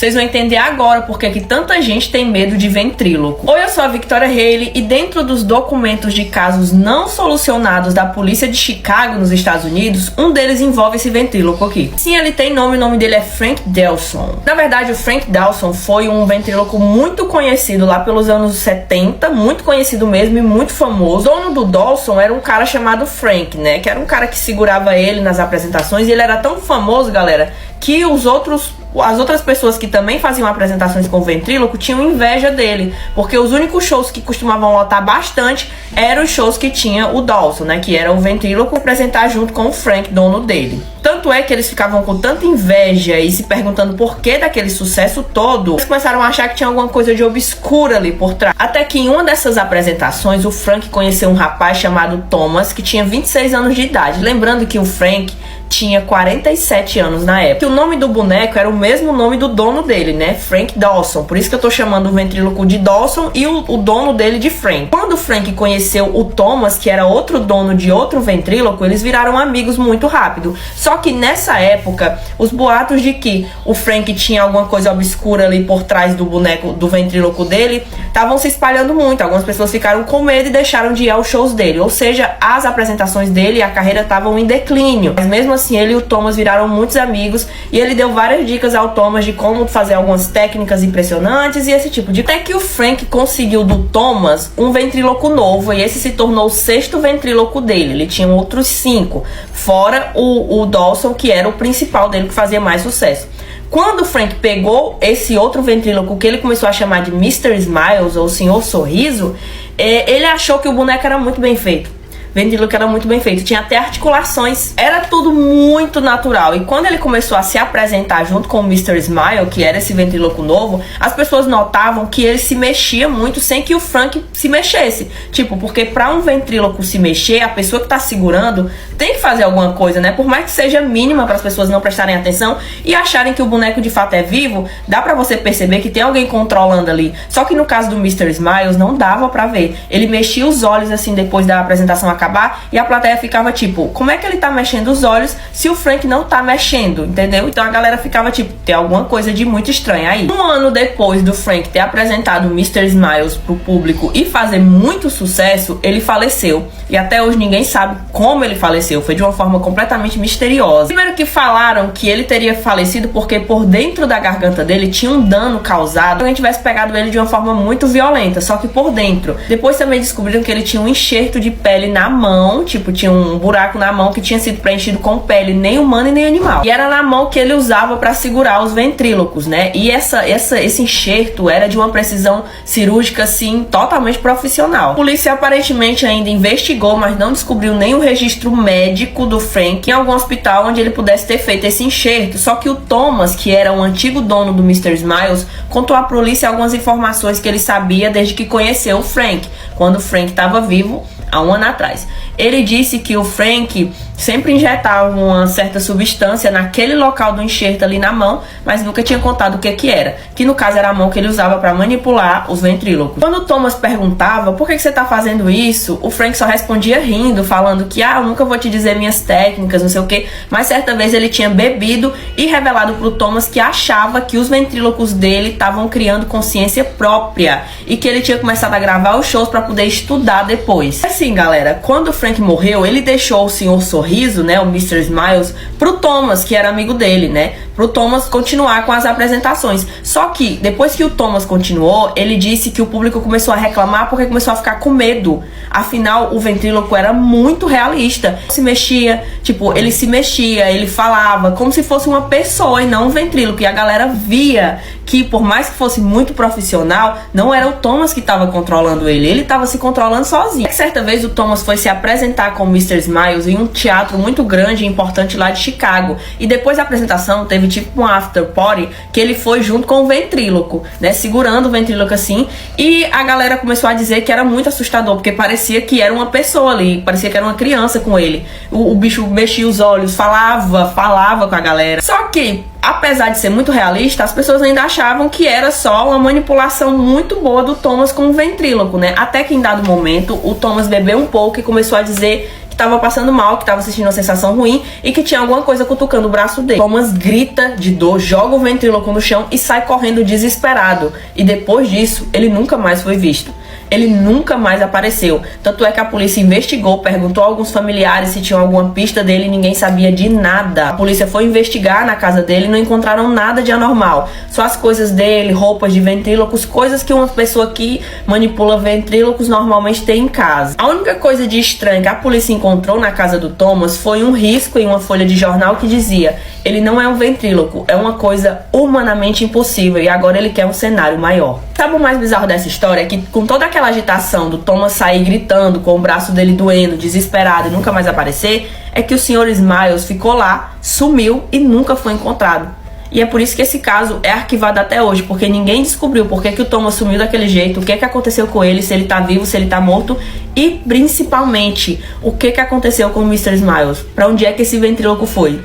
Vocês vão entender agora porque que tanta gente tem medo de ventríloco. Oi, eu sou a Victoria Haley e dentro dos documentos de casos não solucionados da polícia de Chicago, nos Estados Unidos, um deles envolve esse ventríloco aqui. Sim, ele tem nome, o nome dele é Frank Dawson. Na verdade, o Frank Dawson foi um ventríloco muito conhecido lá pelos anos 70, muito conhecido mesmo e muito famoso. O dono do Dawson era um cara chamado Frank, né? Que era um cara que segurava ele nas apresentações e ele era tão famoso, galera, que as outras pessoas que também faziam apresentações com o ventríloco tinham inveja dele, porque os únicos shows que costumavam lotar bastante eram os shows que tinha o Dawson, né, que era o ventríloco apresentar junto com o Frank, dono dele. Tanto é que eles ficavam com tanta inveja e se perguntando por que daquele sucesso todo, eles começaram a achar que tinha alguma coisa de obscura ali por trás. Até que em uma dessas apresentações, o Frank conheceu um rapaz chamado Thomas, que tinha 26 anos de idade. Lembrando que o Frank tinha 47 anos na época. E o nome do boneco era o mesmo nome do dono dele, né? Frank Dawson. Por isso que eu tô chamando o ventríloco de Dawson e o dono dele de Frank. Quando o Frank conheceu o Thomas, que era outro dono de outro ventríloco, eles viraram amigos muito rápido. Só que nessa época, os boatos de que o Frank tinha alguma coisa obscura ali por trás do boneco, do ventríloco dele, estavam se espalhando muito. Algumas pessoas ficaram com medo e deixaram de ir aos shows dele. Ou seja, as apresentações dele e a carreira estavam em declínio. Mas mesmo assim, ele e o Thomas viraram muitos amigos e ele deu várias dicas ao Thomas de como fazer algumas técnicas impressionantes e esse tipo de... Até que o Frank conseguiu do Thomas um ventríloco novo e esse se tornou o 6º ventríloco dele. Ele tinha outros 5, fora o Dawson, que era o principal dele, que fazia mais sucesso. Quando o Frank pegou esse outro ventríloco, que ele começou a chamar de Mr. Smiles, ou Senhor Sorriso, ele achou que o boneco era muito bem feito. Ventríloco era muito bem feito, tinha até articulações, era tudo muito natural. E quando ele começou a se apresentar junto com o Mr. Smile, que era esse ventríloco novo, as pessoas notavam que ele se mexia muito sem que o Frank se mexesse. Tipo, porque pra um ventríloco se mexer, a pessoa que tá segurando tem que fazer alguma coisa, né? Por mais que seja mínima, para as pessoas não prestarem atenção e acharem que o boneco de fato é vivo, dá pra você perceber que tem alguém controlando ali. Só que no caso do Mr. Smiles não dava pra ver. Ele mexia os olhos assim depois da apresentação acabar e a plateia ficava tipo, como é que ele tá mexendo os olhos se o Frank não tá mexendo, entendeu? Então a galera ficava tipo, tem alguma coisa de muito estranha aí. Um ano depois do Frank ter apresentado o Mr. Smiles pro público e fazer muito sucesso, ele faleceu. E até hoje ninguém sabe como ele faleceu, foi de uma forma completamente misteriosa. Primeiro que falaram que ele teria falecido porque por dentro da garganta dele tinha um dano causado, alguém tivesse pegado ele de uma forma muito violenta, só que por dentro. Depois também descobriram que ele tinha um enxerto de pele na mão, tipo, tinha um buraco na mão que tinha sido preenchido com pele, nem humana e nem animal. E era na mão que ele usava para segurar os ventrílocos, né? E esse enxerto era de uma precisão cirúrgica, assim, totalmente profissional. A polícia aparentemente ainda investigou, mas não descobriu nenhum registro médico do Frank em algum hospital onde ele pudesse ter feito esse enxerto. Só que o Thomas, que era um antigo dono do Mr. Smiles, contou à polícia algumas informações que ele sabia desde que conheceu o Frank, quando o Frank estava vivo há um ano atrás. Ele disse que o Frank sempre injetava uma certa substância naquele local do enxerto ali na mão, mas nunca tinha contado o que era, que no caso era a mão que ele usava para manipular os ventrílocos. Quando o Thomas perguntava, por que você tá fazendo isso? O Frank só respondia rindo, falando que, eu nunca vou te dizer minhas técnicas, não sei o que, mas certa vez ele tinha bebido e revelado pro Thomas que achava que os ventrílocos dele estavam criando consciência própria e que ele tinha começado a gravar os shows para poder estudar depois. Assim, galera, quando o Frank morreu, ele deixou o Senhor Sorriso, né, o Mr. Smiles, pro Thomas, que era amigo dele, né, pro Thomas continuar com as apresentações. Só que, depois que o Thomas continuou, ele disse que o público começou a reclamar porque começou a ficar com medo. Afinal, o ventríloco era muito realista. Se mexia, tipo, ele se mexia, ele falava como se fosse uma pessoa e não um ventríloco. E a galera via que, por mais que fosse muito profissional, não era o Thomas que estava controlando ele estava se controlando sozinho. Certa vez o Thomas foi se apresentar com o Mr. Smiles em um teatro muito grande e importante lá de Chicago. E depois da apresentação teve tipo um after party que ele foi junto com o ventríloco, né, segurando o ventríloco assim. E a galera começou a dizer que era muito assustador, porque parecia que era uma pessoa ali, parecia que era uma criança com ele. O bicho mexia os olhos, falava com a galera. Só que, apesar de ser muito realista, as pessoas ainda achavam que era só uma manipulação muito boa do Thomas com o ventríloco, né? Até que em dado momento, o Thomas bebeu um pouco e começou a dizer que estava passando mal, que estava sentindo uma sensação ruim e que tinha alguma coisa cutucando o braço dele. Thomas grita de dor, joga o ventríloco no chão e sai correndo desesperado. E depois disso, ele nunca mais foi visto. Ele nunca mais apareceu. Tanto é que a polícia investigou, perguntou a alguns familiares se tinham alguma pista dele e ninguém sabia de nada. A polícia foi investigar na casa dele e não encontraram nada de anormal. Só as coisas dele, roupas de ventrílocos, coisas que uma pessoa que manipula ventrílocos normalmente tem em casa. A única coisa de estranho que a polícia encontrou na casa do Thomas foi um risco em uma folha de jornal que dizia: ele não é um ventríloco, é uma coisa humanamente impossível e agora ele quer um cenário maior. Sabe o mais bizarro dessa história? É que com toda aquela agitação do Thomas sair gritando, com o braço dele doendo, desesperado e nunca mais aparecer, é que o Sr. Smiles ficou lá, sumiu e nunca foi encontrado. E é por isso que esse caso é arquivado até hoje, porque ninguém descobriu por que o Thomas sumiu daquele jeito, o que aconteceu com ele, se ele tá vivo, se ele tá morto e, principalmente, o que aconteceu com o Mr. Smiles, pra onde é que esse ventríloco foi.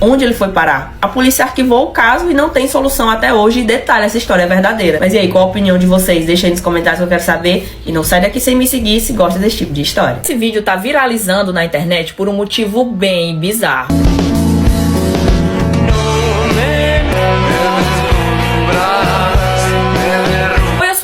Onde ele foi parar? A polícia arquivou o caso e não tem solução até hoje. E detalhe, essa história é verdadeira. Mas e aí, qual a opinião de vocês? Deixa aí nos comentários que eu quero saber. E não sai daqui sem me seguir se gosta desse tipo de história. Esse vídeo tá viralizando na internet por um motivo bem bizarro.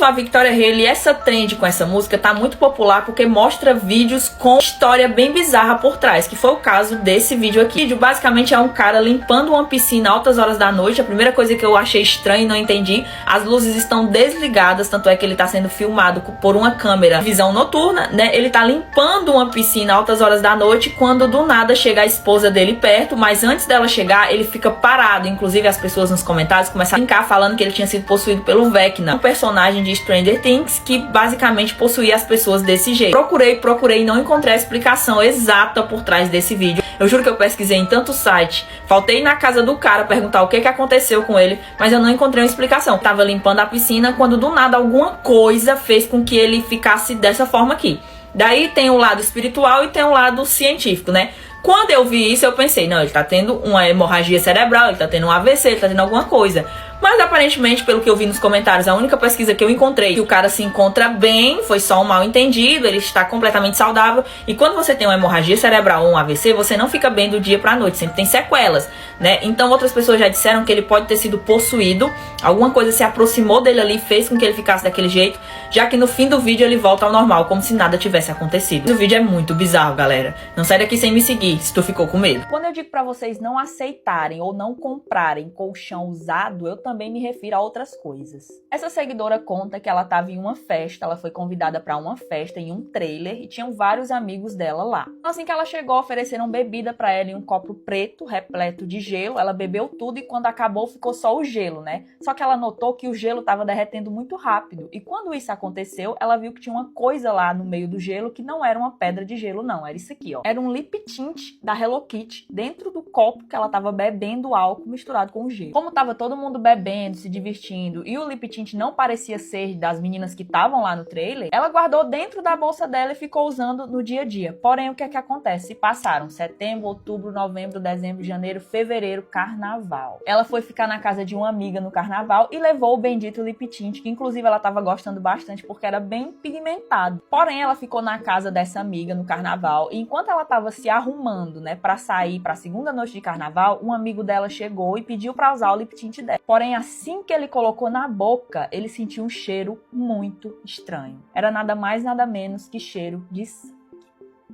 A Victoria Haley, essa trend com essa música tá muito popular porque mostra vídeos com história bem bizarra por trás, que foi o caso desse vídeo aqui. O vídeo basicamente é um cara limpando uma piscina altas horas da noite. A primeira coisa que eu achei estranha e não entendi, as luzes estão desligadas, tanto é que ele tá sendo filmado por uma câmera visão noturna, né? Ele tá limpando uma piscina altas horas da noite quando do nada chega a esposa dele perto, mas antes dela chegar ele fica parado. Inclusive as pessoas nos comentários começaram a brincar falando que ele tinha sido possuído pelo Vecna, um personagem de Stranger Things que basicamente possuía as pessoas desse jeito. Procurei e não encontrei a explicação exata por trás desse vídeo. Eu juro que eu pesquisei em tanto site, faltei na casa do cara perguntar o que aconteceu com ele, mas eu não encontrei uma explicação. Tava limpando a piscina quando do nada alguma coisa fez com que ele ficasse dessa forma aqui. Daí tem o lado espiritual e tem o lado científico, né? Quando eu vi isso, eu pensei, não, ele tá tendo uma hemorragia cerebral, ele tá tendo um AVC, ele tá tendo alguma coisa. Mas aparentemente, pelo que eu vi nos comentários, a única pesquisa que eu encontrei, que o cara se encontra bem, foi só um mal entendido, ele está completamente saudável. E quando você tem uma hemorragia cerebral ou um AVC, você não fica bem do dia pra noite, sempre tem sequelas, né? Então outras pessoas já disseram que ele pode ter sido possuído, alguma coisa se aproximou dele ali, fez com que ele ficasse daquele jeito, já que no fim do vídeo ele volta ao normal, como se nada tivesse acontecido. O vídeo é muito bizarro, galera. Não sai daqui sem me seguir, se tu ficou com medo. Quando eu digo pra vocês não aceitarem ou não comprarem colchão usado, eu também me refiro a outras coisas. Essa seguidora conta que ela estava em uma festa, ela foi convidada para uma festa em um trailer e tinham vários amigos dela lá. Assim que ela chegou, ofereceram bebida para ela em um copo preto, repleto de gelo. Ela bebeu tudo e quando acabou ficou só o gelo, né? Só que ela notou que o gelo estava derretendo muito rápido. E quando isso aconteceu, ela viu que tinha uma coisa lá no meio do gelo que não era uma pedra de gelo, não. Era isso aqui, ó. Era um lip tint da Hello Kitty dentro do copo que ela estava bebendo álcool misturado com o gelo. Como tava todo mundo bebendo, se divertindo, e o lip tint não parecia ser das meninas que estavam lá no trailer, ela guardou dentro da bolsa dela e ficou usando no dia a dia. Porém, o que é que acontece? Se passaram setembro, outubro, novembro, dezembro, janeiro, fevereiro, carnaval. Ela foi ficar na casa de uma amiga no carnaval e levou o bendito lip tint, que inclusive ela tava gostando bastante porque era bem pigmentado. Porém, ela ficou na casa dessa amiga no carnaval e enquanto ela tava se arrumando, né, pra sair pra segunda noite de carnaval, um amigo dela chegou e pediu pra usar o lip tint dela. Porém, assim que ele colocou na boca, ele sentiu um cheiro muito estranho. Era nada mais, nada menos que cheiro de sangue.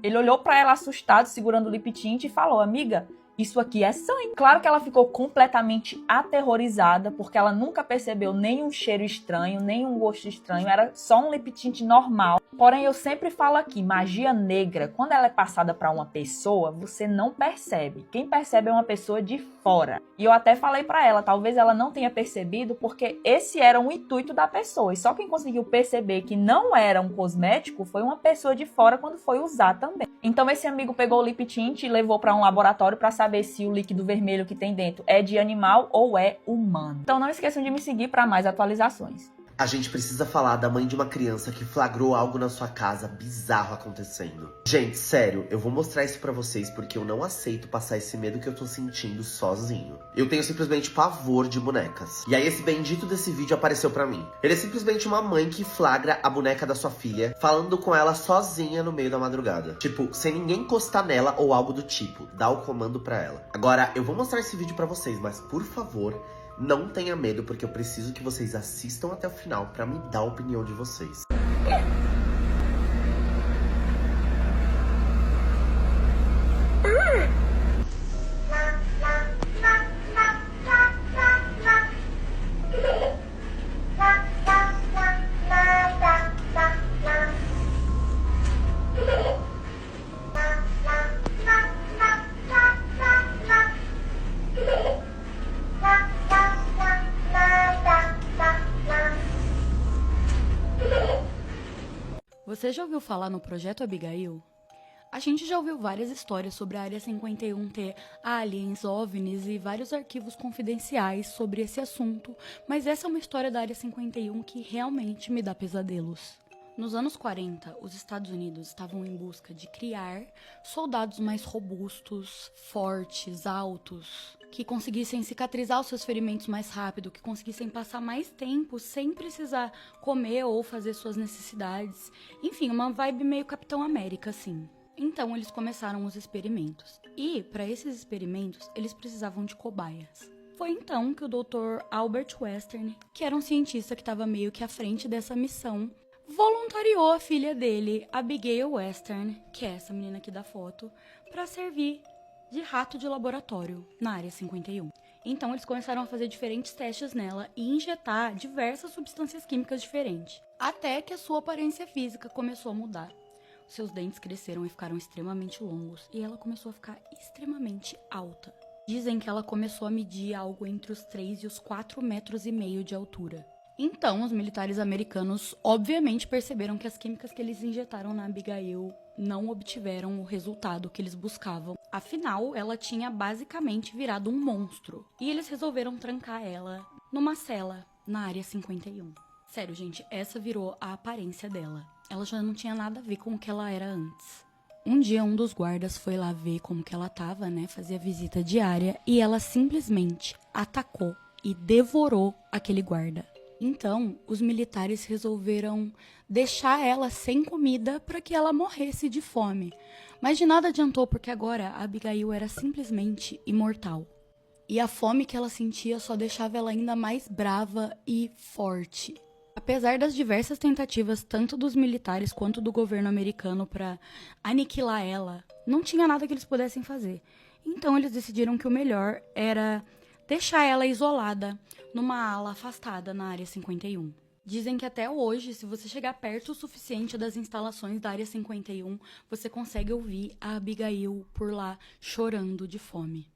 Ele olhou pra ela assustado, segurando o lip tint e falou: amiga, isso aqui é sangue. Claro que ela ficou completamente aterrorizada, porque ela nunca percebeu nenhum cheiro estranho, nenhum gosto estranho, era só um lip tint normal. Porém, eu sempre falo aqui, magia negra, quando ela é passada para uma pessoa, você não percebe. Quem percebe é uma pessoa de fora. E eu até falei para ela, talvez ela não tenha percebido, porque esse era o intuito da pessoa. E só quem conseguiu perceber que não era um cosmético foi uma pessoa de fora quando foi usar também. Então esse amigo pegou o lip tint e levou para um laboratório para saber se o líquido vermelho que tem dentro é de animal ou é humano. Então não esqueçam de me seguir para mais atualizações. A gente precisa falar da mãe de uma criança que flagrou algo na sua casa bizarro acontecendo. Gente, sério, eu vou mostrar isso pra vocês porque eu não aceito passar esse medo que eu tô sentindo sozinho. Eu tenho simplesmente pavor de bonecas. E aí esse bendito desse vídeo apareceu pra mim. Ele é simplesmente uma mãe que flagra a boneca da sua filha, falando com ela sozinha no meio da madrugada. Tipo, sem ninguém encostar nela ou algo do tipo. Dá o comando pra ela. Agora, eu vou mostrar esse vídeo pra vocês, mas por favor, não tenha medo, porque eu preciso que vocês assistam até o final pra me dar a opinião de vocês. Você já ouviu falar no Projeto Abigail? A gente já ouviu várias histórias sobre a Área 51 ter aliens, OVNIs e vários arquivos confidenciais sobre esse assunto, mas essa é uma história da Área 51 que realmente me dá pesadelos. Nos anos 40, os Estados Unidos estavam em busca de criar soldados mais robustos, fortes, altos, que conseguissem cicatrizar os seus ferimentos mais rápido, que conseguissem passar mais tempo sem precisar comer ou fazer suas necessidades. Enfim, uma vibe meio Capitão América, assim. Então, eles começaram os experimentos. E, para esses experimentos, eles precisavam de cobaias. Foi então que o Dr. Albert Western, que era um cientista que estava meio que à frente dessa missão, voluntariou a filha dele, Abigail Western, que é essa menina aqui da foto, para servir de rato de laboratório na Área 51. Então eles começaram a fazer diferentes testes nela e injetar diversas substâncias químicas diferentes, até que a sua aparência física começou a mudar. Seus dentes cresceram e ficaram extremamente longos, e ela começou a ficar extremamente alta. Dizem que ela começou a medir algo entre os 3 e os 4,5 metros de altura. Então, os militares americanos obviamente perceberam que as químicas que eles injetaram na Abigail não obtiveram o resultado que eles buscavam. Afinal, ela tinha basicamente virado um monstro. E eles resolveram trancar ela numa cela na Área 51. Sério, gente, essa virou a aparência dela. Ela já não tinha nada a ver com o que ela era antes. Um dia, um dos guardas foi lá ver como que ela tava, né? Fazia visita diária. E ela simplesmente atacou e devorou aquele guarda. Então, os militares resolveram deixar ela sem comida para que ela morresse de fome. Mas de nada adiantou, porque agora a Abigail era simplesmente imortal. E a fome que ela sentia só deixava ela ainda mais brava e forte. Apesar das diversas tentativas, tanto dos militares quanto do governo americano para aniquilar ela, não tinha nada que eles pudessem fazer. Então, eles decidiram que o melhor era deixar ela isolada numa ala afastada na Área 51. Dizem que até hoje, se você chegar perto o suficiente das instalações da Área 51, você consegue ouvir a Abigail por lá chorando de fome.